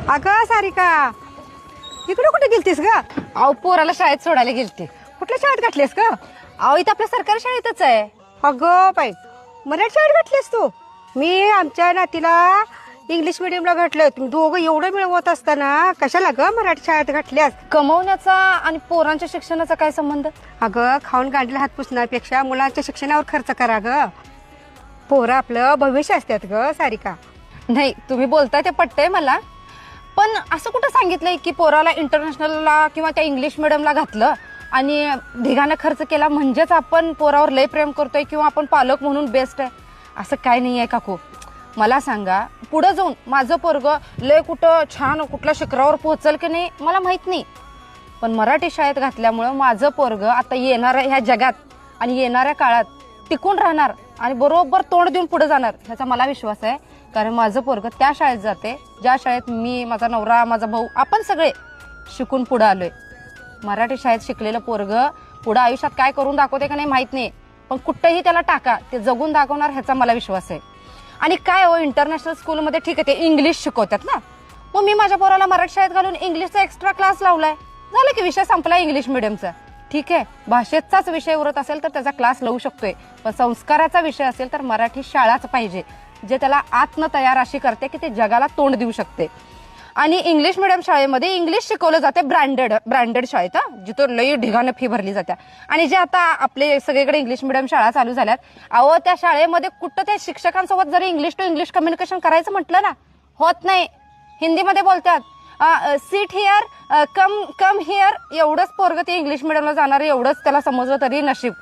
अगं सारिका, इकडे कुठे गेलतीस ग? अहो पोराला शाळेत सोडायला गेलते. कुठल्या शाळेत घातलीस ग? अहो इथं आपल्या सरकारी शाळेतच आहे. अगं बाई, मराठी शाळेत घातलीस तू? मी आमच्या नातीला इंग्लिश मिडियमला घातलं. तुम्ही दोघं एवढं मिळवत असताना कशाला ग मराठी शाळेत घातल्यास? कमवण्याचा आणि पोरांच्या शिक्षणाचा काय संबंध? अगं खाऊन गांडीला हात पुसण्यापेक्षा मुलांच्या शिक्षणावर खर्च करा ग. पोरं आपलं भविष्य असतात ग सारिका. नाही, तुम्ही बोलताय ते पटतंय मला, पण असं कुठं सांगितलंय की पोराला इंटरनॅशनलला किंवा त्या इंग्लिश मिडियमला घातलं आणि ढिगाने खर्च केला म्हणजेच आपण पोरावर लय प्रेम करतोय किंवा आपण पालक म्हणून बेस्ट आहे, असं काय नाही आहे काकू. मला सांगा, पुढं जाऊन माझं पोरग लय कुठं छान कुठल्या शिखरावर पोहोचल की नाही मला माहित नाही, पण मराठी शाळेत घातल्यामुळं माझं पोरग आता येणाऱ्या ह्या जगात आणि येणाऱ्या काळात टिकून राहणार आणि बरोबर तोंड देऊन पुढे जाणार ह्याचा मला विश्वास आहे. कारण माझं पोरग त्या शाळेत जाते ज्या शाळेत मी, माझा नवरा, माझा भाऊ, आपण सगळे शिकून पुढे आलोय. मराठी शाळेत शिकलेलं पोरग पुढे आयुष्यात काय करून दाखवते का नाही माहित नाही, पण कुठंही त्याला टाका ते जगून दाखवणार ह्याचा मला विश्वास आहे. आणि काय हो, इंटरनॅशनल स्कूलमध्ये ठीक आहे ते इंग्लिश शिकवतात ना, मग मी माझ्या पोराला मराठी शाळेत घालून इंग्लिशचा एक्स्ट्रा क्लास लावलाय, झालं की विषय संपला इंग्लिश मिडियमचा. ठीक आहे, भाषेचाच विषय उरत असेल तर त्याचा क्लास लावू शकतोय, पण संस्काराचा विषय असेल तर मराठी शाळाच पाहिजे, जे त्याला आत्म तयार अशी करते की ते जगाला तोंड देऊ शकते. आणि इंग्लिश मिडियम शाळेमध्ये इंग्लिश शिकवलं जाते ब्रँडेड शाळेत, जिथं लई ढिगानं फी भरली जाते. आणि जे आता आपले सगळीकडे इंग्लिश मिडियम शाळा चालू झाल्यात, अहो त्या शाळेमध्ये कुठं त्या शिक्षकांसोबत जरी इंग्लिश टू इंग्लिश कम्युनिकेशन करायचं म्हटलं ना, होत नाही. हिंदीमध्ये बोलतात, सीट हिअर, कम हिअर, एवढंच पोरग ते इंग्लिश मिडियमला जाणार, एवढंच त्याला समजलं तरी नशीब.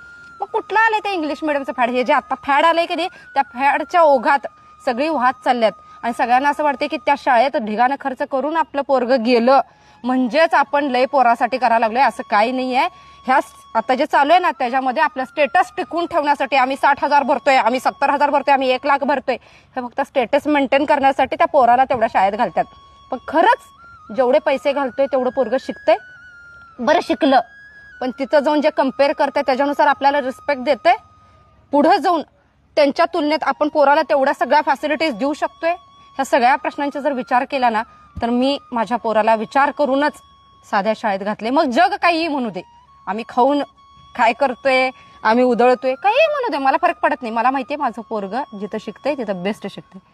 मग कुठलं आलंय ते इंग्लिश मिडियमचं फॅड? हे जे आता फॅड आलंय की नाही, त्या फॅडच्या ओघात सगळी वाहत चालल्यात आणि सगळ्यांना असं वाटतं की त्या शाळेत ढिगानं खर्च करून आपलं पोरग गेलं म्हणजेच आपण लय पोरासाठी करायला लागलोय, असं काही नाही आहे. ह्या आता जे चालू आहे ना त्याच्यामध्ये आपलं स्टेटस टिकून ठेवण्यासाठी आम्ही 60,000 भरतोय, आम्ही 70,000 भरतोय, आम्ही 1,00,000 भरतोय, हे फक्त स्टेटस मेंटेन करण्यासाठी त्या पोराला तेवढ्या शाळेत घालतात. पण खरंच जेवढे पैसे घालतोय तेवढं पोरग शिकतंय? बरं शिकलं, पण तिथं जाऊन जे कम्पेअर करते त्याच्यानुसार आपल्याला रिस्पेक्ट देते? पुढे जाऊन त्यांच्या तुलनेत आपण पोराला तेवढ्या सगळ्या फॅसिलिटीज देऊ शकतोय? ह्या सगळ्या प्रश्नांचा जर विचार केला ना, तर मी माझ्या पोराला विचार करूनच साध्या शाळेत घातले. मग जग काहीही म्हणू दे, आम्ही खाऊन काय करतोय, आम्ही उधळतोय, काहीही म्हणू दे, मला फरक पडत नाही. मला माहितीये माझं पोरग जिथं शिकतंय तिथं बेस्ट शिकतंय.